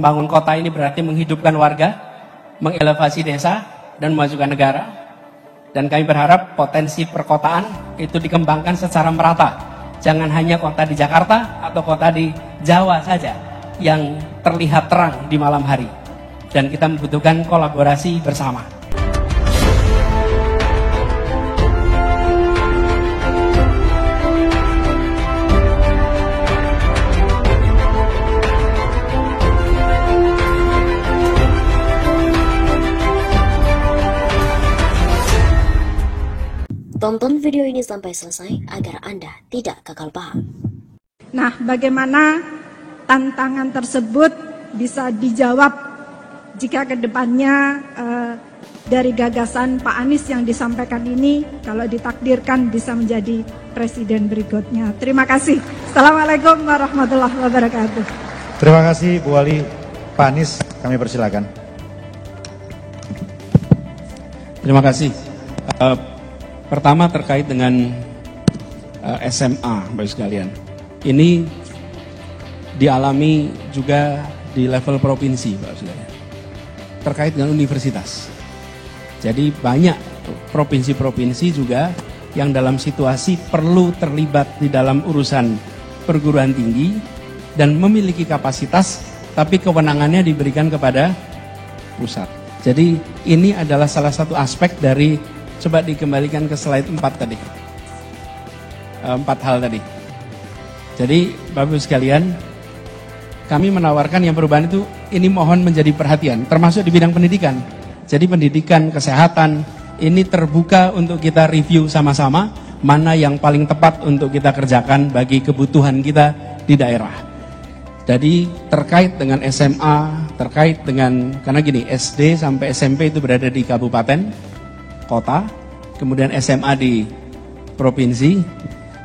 membangun kota ini berarti menghidupkan warga, mengelevasi desa, dan memajukan negara. Dan kami berharap potensi perkotaan itu dikembangkan secara merata. Jangan hanya kota di Jakarta atau kota di Jawa saja yang terlihat terang di malam hari. Dan kita membutuhkan kolaborasi bersama. Tonton video ini sampai selesai agar Anda tidak gagal paham. Nah, bagaimana tantangan tersebut bisa dijawab jika kedepannya dari gagasan Pak Anies yang disampaikan ini, kalau ditakdirkan bisa menjadi presiden berikutnya. Terima kasih. Assalamualaikum warahmatullahi wabarakatuh. Terima kasih Bu Wali. Pak Anies, kami persilakan. Terima kasih. Pertama terkait dengan SMA, Bapak sekalian. Ini dialami juga di level provinsi, Bapak sekalian. Terkait dengan universitas. Jadi banyak provinsi-provinsi juga yang dalam situasi perlu terlibat di dalam urusan perguruan tinggi dan memiliki kapasitas, tapi kewenangannya diberikan kepada pusat. Jadi ini adalah salah satu aspek dari, coba dikembalikan ke slide 4 tadi. 4 hal tadi. Jadi Bapak sekalian, kami menawarkan yang perubahan itu, ini mohon menjadi perhatian, termasuk di bidang pendidikan. Jadi pendidikan, kesehatan, ini terbuka untuk kita review sama-sama, mana yang paling tepat untuk kita kerjakan bagi kebutuhan kita di daerah. Jadi terkait dengan SMA, terkait dengan, karena gini, SD sampai SMP itu berada di kabupaten, kota, kemudian SMA di provinsi.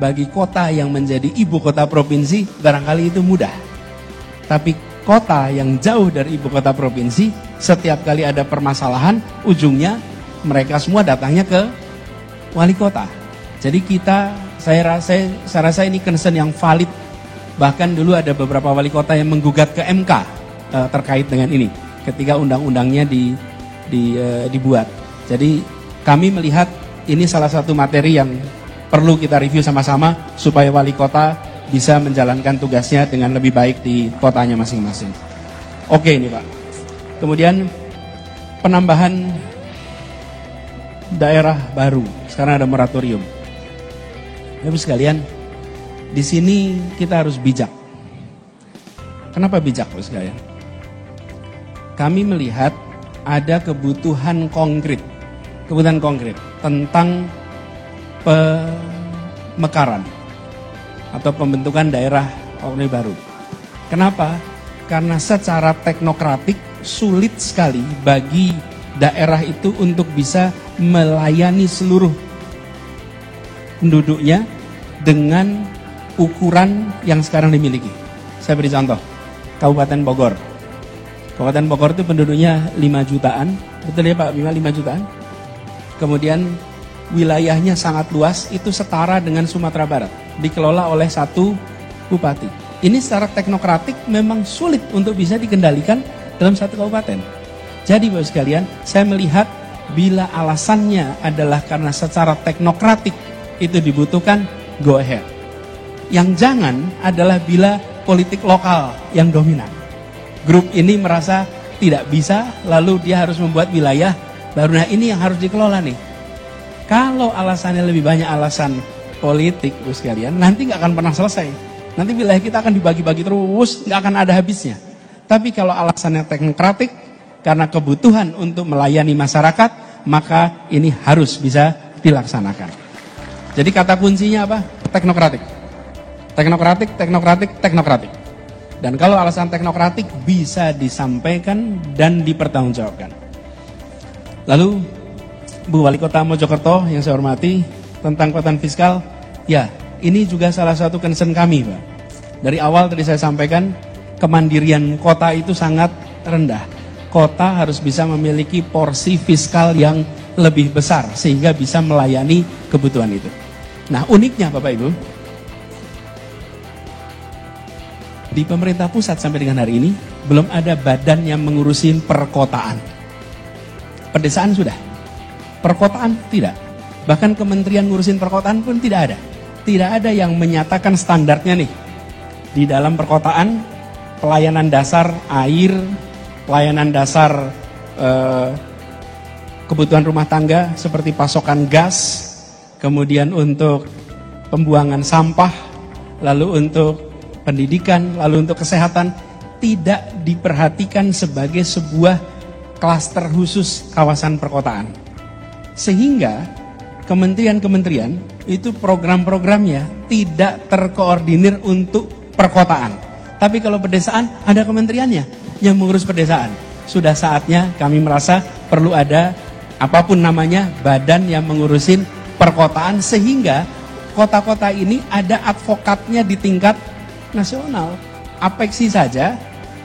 Bagi kota yang menjadi ibu kota provinsi, barangkali itu mudah. Tapi kota yang jauh dari ibu kota provinsi, setiap kali ada permasalahan, ujungnya mereka semua datangnya ke wali kota. Jadi kita, saya rasa ini concern yang valid. Bahkan dulu ada beberapa wali kota yang menggugat ke MK terkait dengan ini, ketika undang-undangnya dibuat. Jadi kami melihat ini salah satu materi yang perlu kita review sama-sama supaya wali kota bisa menjalankan tugasnya dengan lebih baik di kotanya masing-masing. Oke ini Pak. Kemudian penambahan daerah baru. Sekarang ada moratorium. Bapak sekalian, di sini kita harus bijak. Kenapa bijak Bapak sekalian? Kami melihat ada kebutuhan konkret tentang pemekaran atau pembentukan daerah otonomi baru. Kenapa? Karena secara teknokratik sulit sekali bagi daerah itu untuk bisa melayani seluruh penduduknya dengan ukuran yang sekarang dimiliki. Saya beri contoh, Kabupaten Bogor. Kabupaten Bogor itu penduduknya 5 jutaan, betul ya Pak, 5 jutaan. Kemudian wilayahnya sangat luas, itu setara dengan Sumatera Barat, dikelola oleh satu bupati. Ini secara teknokratik memang sulit untuk bisa dikendalikan dalam satu kabupaten. Jadi Bapak sekalian, saya melihat bila alasannya adalah karena secara teknokratik itu dibutuhkan, go ahead. Yang jangan adalah bila politik lokal yang dominan. Grup ini merasa tidak bisa, lalu dia harus membuat wilayah baru. Nah ini yang harus dikelola nih. Kalau alasannya lebih banyak alasan politik, Bapak sekalian, nanti nggak akan pernah selesai. Nanti wilayah kita akan dibagi-bagi terus, nggak akan ada habisnya. Tapi kalau alasannya teknokratik, karena kebutuhan untuk melayani masyarakat, maka ini harus bisa dilaksanakan. Jadi kata kuncinya apa? Teknokratik. Teknokratik, teknokratik, teknokratik. Dan kalau alasan teknokratik bisa disampaikan dan dipertanggungjawabkan. Lalu Bu Wali Kota Mojokerto yang saya hormati, tentang kekuatan fiskal, ya ini juga salah satu concern kami Pak. Dari awal tadi saya sampaikan, kemandirian kota itu sangat rendah. Kota harus bisa memiliki porsi fiskal yang lebih besar sehingga bisa melayani kebutuhan itu. Nah uniknya Bapak Ibu, di pemerintah pusat sampai dengan hari ini belum ada badan yang mengurusin perkotaan. Pedesaan sudah, perkotaan tidak. Bahkan kementerian ngurusin perkotaan pun tidak ada. Tidak ada yang menyatakan standarnya nih. Di dalam perkotaan, pelayanan dasar air, pelayanan dasar kebutuhan rumah tangga seperti pasokan gas, kemudian untuk pembuangan sampah, lalu untuk pendidikan, lalu untuk kesehatan, tidak diperhatikan sebagai sebuah klaster khusus kawasan perkotaan. Sehingga kementerian-kementerian itu program-programnya tidak terkoordinir untuk perkotaan. Tapi kalau pedesaan ada kementeriannya yang mengurus pedesaan. Sudah saatnya kami merasa perlu ada apapun namanya badan yang mengurusin perkotaan sehingga kota-kota ini ada advokatnya di tingkat nasional. Apeksi saja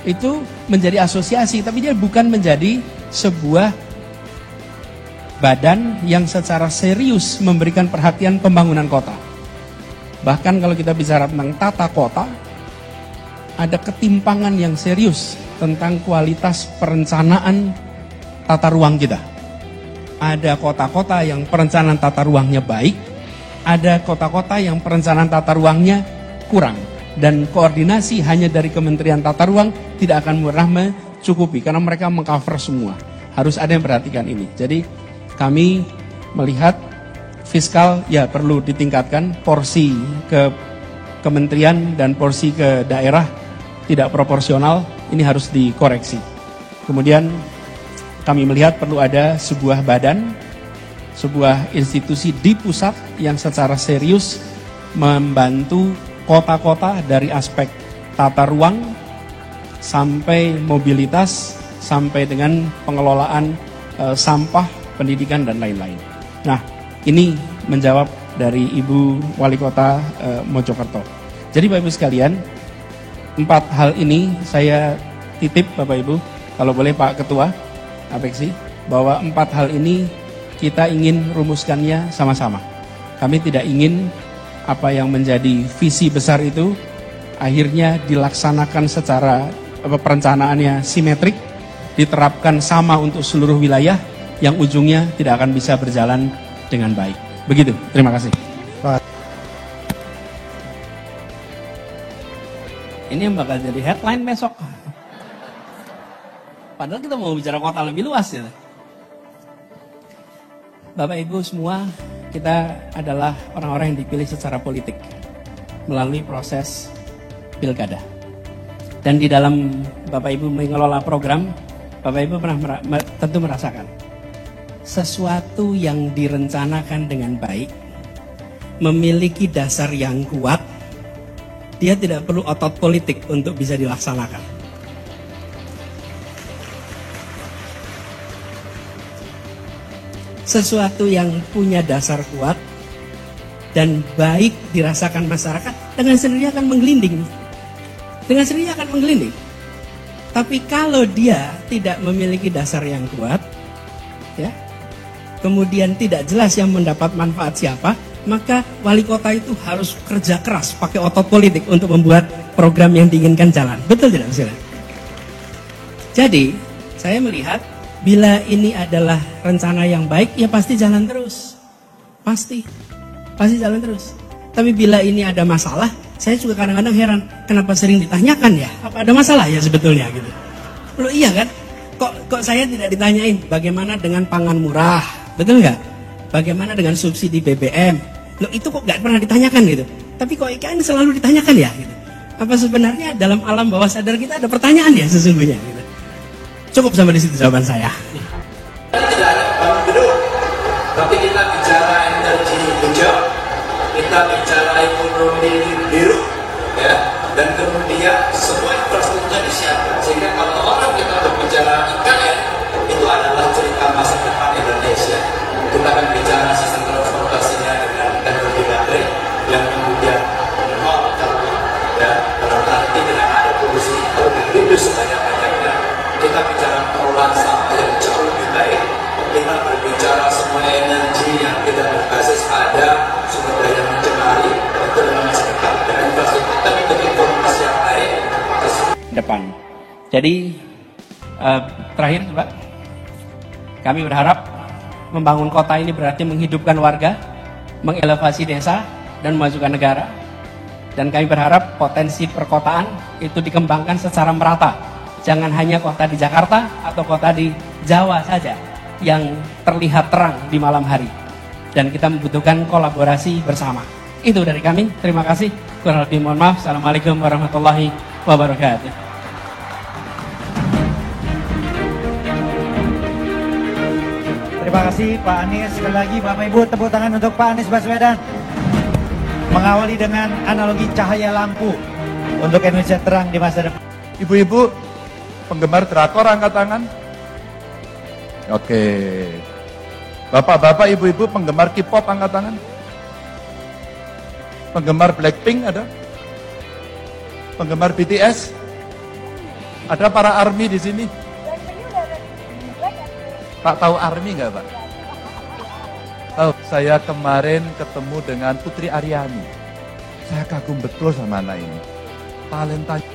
itu menjadi asosiasi, tapi dia bukan menjadi sebuah badan yang secara serius memberikan perhatian pembangunan kota. Bahkan kalau kita bicara tentang tata kota, ada ketimpangan yang serius tentang kualitas perencanaan tata ruang kita. Ada kota-kota yang perencanaan tata ruangnya baik, ada kota-kota yang perencanaan tata ruangnya kurang. Dan koordinasi hanya dari Kementerian Tata Ruang tidak akan pernah mencukupi karena mereka mengcover semua. Harus ada yang perhatikan ini. Jadi kami melihat fiskal ya perlu ditingkatkan, porsi ke kementerian dan porsi ke daerah tidak proporsional, ini harus dikoreksi. Kemudian kami melihat perlu ada sebuah badan, sebuah institusi di pusat yang secara serius membantu kota-kota dari aspek tata ruang sampai mobilitas sampai dengan pengelolaan sampah, pendidikan dan lain-lain. Nah, ini menjawab dari Ibu Wali Kota Mojokerto. Jadi Bapak Ibu sekalian, 4 hal ini saya titip Bapak Ibu, kalau boleh Pak Ketua Apeksi, bahwa 4 hal ini kita ingin rumuskannya sama-sama. Kami tidak ingin apa yang menjadi visi besar itu akhirnya dilaksanakan secara perencanaannya simetrik, diterapkan sama untuk seluruh wilayah yang ujungnya tidak akan bisa berjalan dengan baik. Begitu, terima kasih. Ini yang bakal jadi headline besok. Padahal kita mau bicara kota lebih luas ya. Bapak Ibu semua, kita adalah orang-orang yang dipilih secara politik melalui proses pilkada. Dan di dalam Bapak Ibu mengelola program, Bapak Ibu pernah tentu merasakan sesuatu yang direncanakan dengan baik, memiliki dasar yang kuat, dia tidak perlu otot politik untuk bisa dilaksanakan. Sesuatu yang punya dasar kuat dan baik dirasakan masyarakat dengan sendirinya akan menggelinding. Dengan sendirinya akan menggelinding. Tapi kalau dia tidak memiliki dasar yang kuat, ya, kemudian tidak jelas yang mendapat manfaat siapa, maka wali kota itu harus kerja keras, pakai otot politik untuk membuat program yang diinginkan jalan. Betul tidak, Saudara? Jadi, saya melihat bila ini adalah rencana yang baik, ya pasti jalan terus. Pasti jalan terus. Tapi bila ini ada masalah, saya juga kadang-kadang heran, kenapa sering ditanyakan ya? Apa ada masalah ya sebetulnya gitu? Loh iya kan? Kok saya tidak ditanyain bagaimana dengan pangan murah? Betul nggak? Bagaimana dengan subsidi BBM? Loh itu kok nggak pernah ditanyakan gitu? Tapi kok IKN selalu ditanyakan ya gitu? Apa sebenarnya dalam alam bawah sadar kita ada pertanyaan ya sesungguhnya gitu? Cukup sampai di situ jawaban saya. Tidak ada bangun gedung, tapi kita bicara energi hijau, kita bicara ekonomi biru, ya, dan kemudian semua infrastruktur disiapkan. Sehingga kalau orang kita berbicara IKN, itu adalah cerita masa depan Indonesia. Kita akan bicara sistem transportasinya dengan teknologi baterai yang kemudian nol karbon, ya, dalam arti tidak ada polusi, kalau begitu sebanyak-banyaknya. Kita bicara pengelolaan sampah yang jauh lebih baik. Kita berbicara semua energi yang tidak berbasis pada sumber daya mencemari. Itu dalam masa depan dengan infrastruktur, tapi dengan informasi yang baik. Depan. Jadi terakhir Pak, kami berharap membangun kota ini berarti menghidupkan warga, mengelevasi desa, dan memajukan negara. Dan kami berharap potensi perkotaan itu dikembangkan secara merata. Jangan hanya kota di Jakarta atau kota di Jawa saja yang terlihat terang di malam hari. Dan kita membutuhkan kolaborasi bersama. Itu dari kami. Terima kasih. Kurang lebih mohon maaf. Assalamualaikum warahmatullahi wabarakatuh. Terima kasih Pak Anies. Sekali lagi Bapak Ibu, tepuk tangan untuk Pak Anies Baswedan. Mengawali dengan analogi cahaya lampu untuk Indonesia terang di masa depan. Ibu-ibu penggemar drakor angkat tangan. Oke. Bapak-bapak, ibu-ibu penggemar K-pop angkat tangan. Penggemar Blackpink ada? Penggemar BTS? Ada para ARMY di sini? Pak tahu ARMY nggak Pak? Tahu, saya kemarin ketemu dengan Putri Aryani. Saya kagum betul sama anak ini. Talentanya.